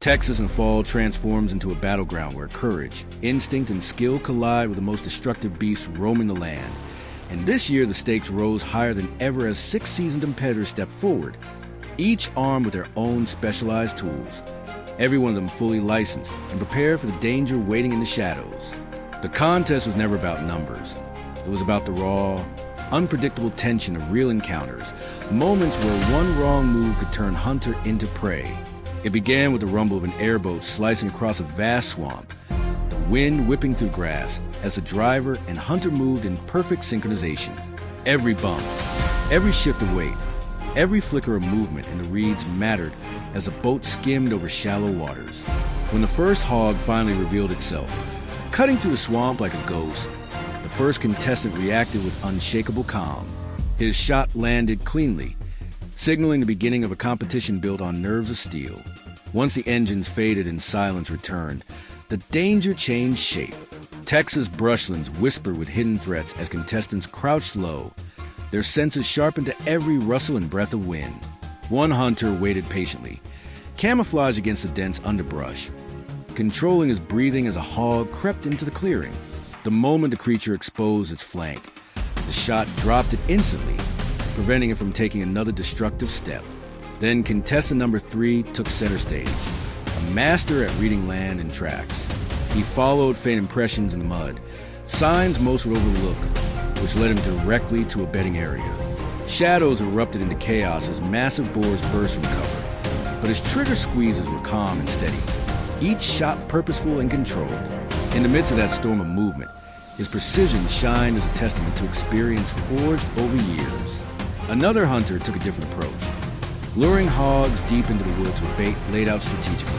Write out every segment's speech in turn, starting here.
Texas in fall transforms into a battleground where courage, instinct, and skill collide with the most destructive beasts roaming the land. And this year, the stakes rose higher than ever as 6 seasoned competitors stepped forward, each armed with their own specialized tools, every one of them fully licensed and prepared for the danger waiting in the shadows. The contest was never about numbers. It was about the raw, unpredictable tension of real encounters, moments where one wrong move could turn hunter into prey. It began with the rumble of an airboat slicing across a vast swamp, the wind whipping through grass as the driver and hunter moved in perfect synchronization. Every bump, every shift of weight, every flicker of movement in the reeds mattered as the boat skimmed over shallow waters. When the first hog finally revealed itself, cutting through the swamp like a ghost, the first contestant reacted with unshakable calm. His shot landed cleanly, signaling the beginning of a competition built on nerves of steel. Once the engines faded and silence returned, the danger changed shape. Texas brushlands whispered with hidden threats as contestants crouched low, their senses sharpened to every rustle and breath of wind. One hunter waited patiently, camouflaged against the dense underbrush, controlling his breathing as a hog crept into the clearing. The moment the creature exposed its flank, the shot dropped it instantly, preventing it from taking another destructive step. Then contestant number 3 took center stage, a master at reading land and tracks. He followed faint impressions in the mud, signs most would overlook, which led him directly to a bedding area. Shadows erupted into chaos as massive boars burst from cover, but his trigger squeezes were calm and steady, each shot purposeful and controlled. In the midst of that storm of movement, his precision shined as a testament to experience forged over years. Another hunter took a different approach, luring hogs deep into the woods with bait laid out strategically.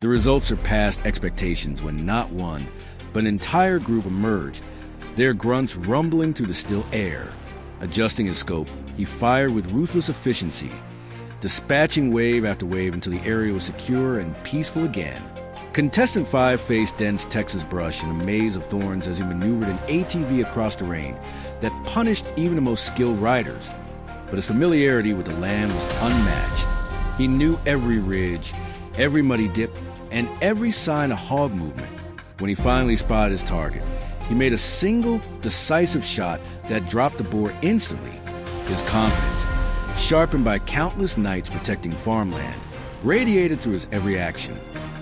The results surpassed expectations when not one, but an entire group emerged, their grunts rumbling through the still air. Adjusting his scope, he fired with ruthless efficiency, dispatching wave after wave until the area was secure and peaceful again. Contestant 5 faced dense Texas brush in a maze of thorns as he maneuvered an ATV across terrain that punished even the most skilled riders. But his familiarity with the land was unmatched. He knew every ridge, every muddy dip, and every sign of hog movement. When he finally spotted his target, he made a single, decisive shot that dropped the boar instantly. His confidence, sharpened by countless nights protecting farmland, radiated through his every action.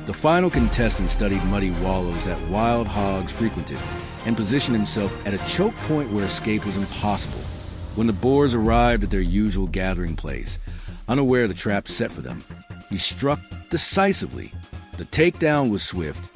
The final contestant studied muddy wallows that wild hogs frequented and positioned himself at a choke point where escape was impossible. When the boars arrived at their usual gathering place, unaware of the trap set for them, he struck decisively. The takedown was swift,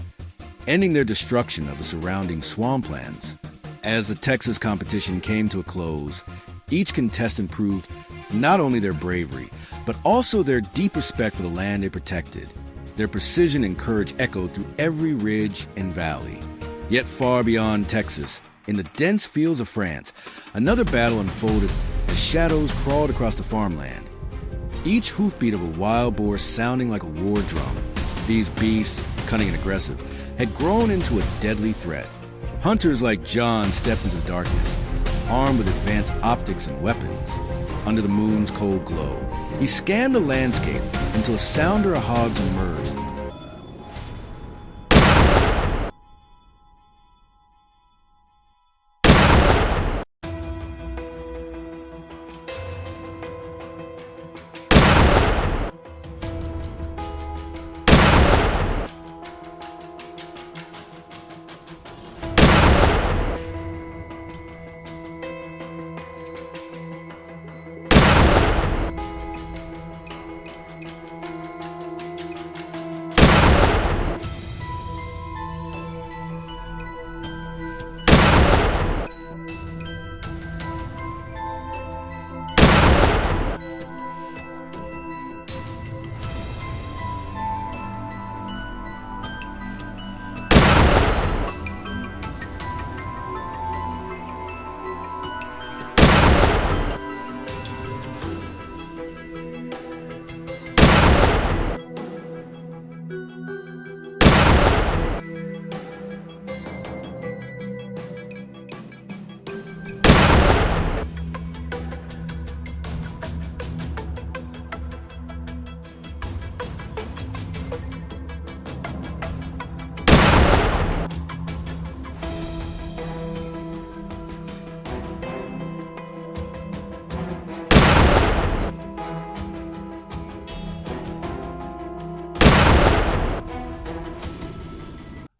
ending their destruction of the surrounding swamplands. As the Texas competition came to a close, each contestant proved not only their bravery, but also their deep respect for the land they protected. Their precision and courage echoed through every ridge and valley. Yet far beyond Texas, in the dense fields of France, another battle unfolded as shadows crawled across the farmland. Each hoofbeat of a wild boar sounding like a war drum, These beasts, cunning and aggressive, had grown into a deadly threat. Hunters like John stepped into the darkness, armed with advanced optics and weapons. Under the moon's cold glow, he scanned the landscape until a sounder of hogs emerged.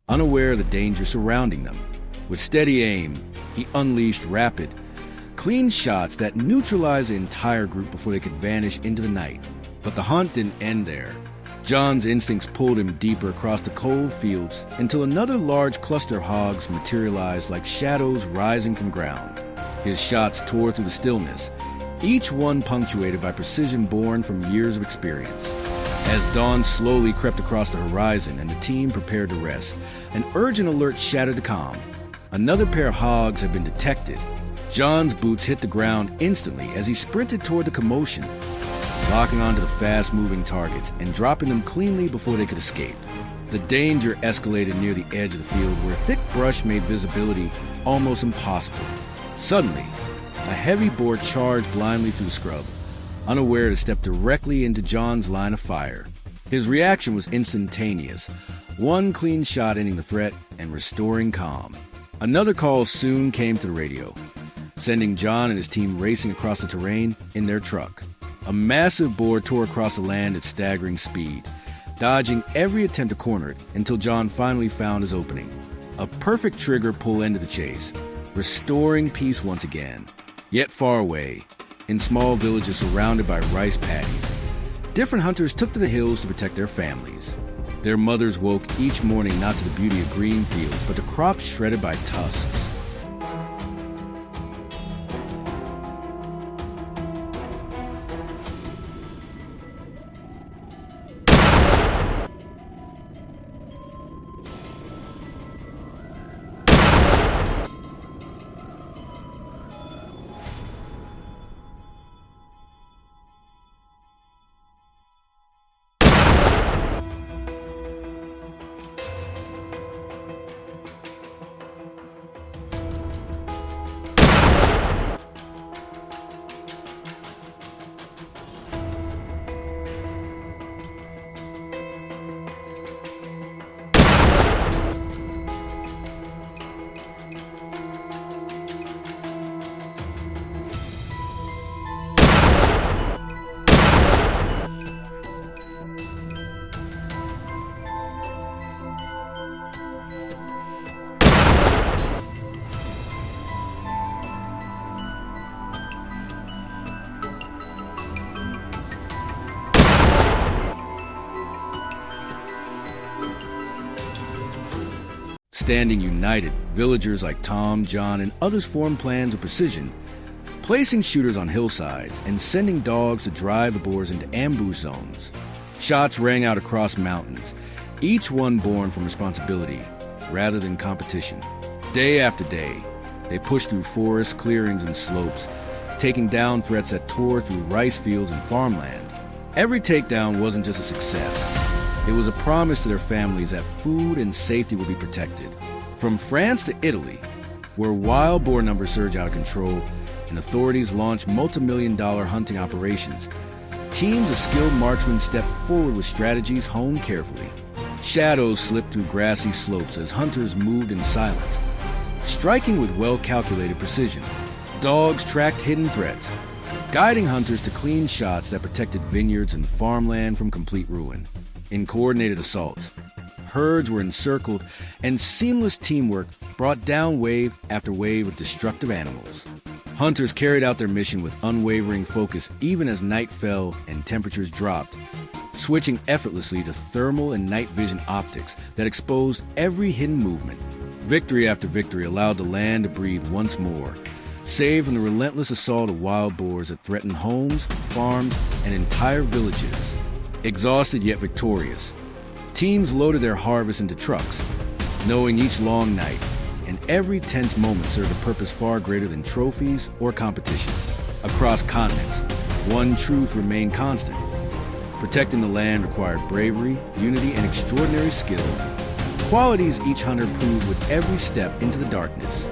Unaware of the danger surrounding them, with steady aim, he unleashed rapid, clean shots that neutralized the entire group before they could vanish into the night. But the hunt didn't end there. John's instincts pulled him deeper across the cold fields until another large cluster of hogs materialized like shadows rising from ground. His shots tore through the stillness, each one punctuated by precision born from years of experience. As dawn slowly crept across the horizon and the team prepared to rest, an urgent alert shattered the calm. Another pair of hogs had been detected. John's boots hit the ground instantly as he sprinted toward the commotion, locking onto the fast-moving targets and dropping them cleanly before they could escape. The danger escalated near the edge of the field where thick brush made visibility almost impossible. Suddenly, a heavy boar charged blindly through the scrub, unaware to step directly into John's line of fire. His reaction was instantaneous, one clean shot ending the threat and restoring calm. Another call soon came to the radio, sending John and his team racing across the terrain in their truck. A massive boar tore across the land at staggering speed, dodging every attempt to corner it until John finally found his opening. A perfect trigger pull into the chase, restoring peace once again. Yet far away, in small villages surrounded by rice paddies, different hunters took to the hills to protect their families. Their mothers woke each morning not to the beauty of green fields, but to crops shredded by tusks. Standing united, villagers like Tom, John, and others formed plans of precision, placing shooters on hillsides and sending dogs to drive the boars into ambush zones. Shots rang out across mountains, each one born from responsibility rather than competition. Day after day, they pushed through forests, clearings, and slopes, taking down threats that tore through rice fields and farmland. Every takedown wasn't just a success. It was a promise to their families that food and safety would be protected. From France to Italy, where wild boar numbers surge out of control and authorities launch multi-million-dollar hunting operations, teams of skilled marksmen stepped forward with strategies honed carefully. Shadows slipped through grassy slopes as hunters moved in silence, striking with well-calculated precision. Dogs tracked hidden threats, guiding hunters to clean shots that protected vineyards and farmland from complete ruin. In coordinated assaults, herds were encircled, and seamless teamwork brought down wave after wave of destructive animals. Hunters carried out their mission with unwavering focus even as night fell and temperatures dropped, switching effortlessly to thermal and night vision optics that exposed every hidden movement. Victory after victory allowed the land to breathe once more, saved from the relentless assault of wild boars that threatened homes, farms, and entire villages. Exhausted yet victorious, teams loaded their harvest into trucks, knowing each long night and every tense moment served a purpose far greater than trophies or competition. Across continents, one truth remained constant. Protecting the land required bravery, unity, and extraordinary skill, qualities each hunter proved with every step into the darkness.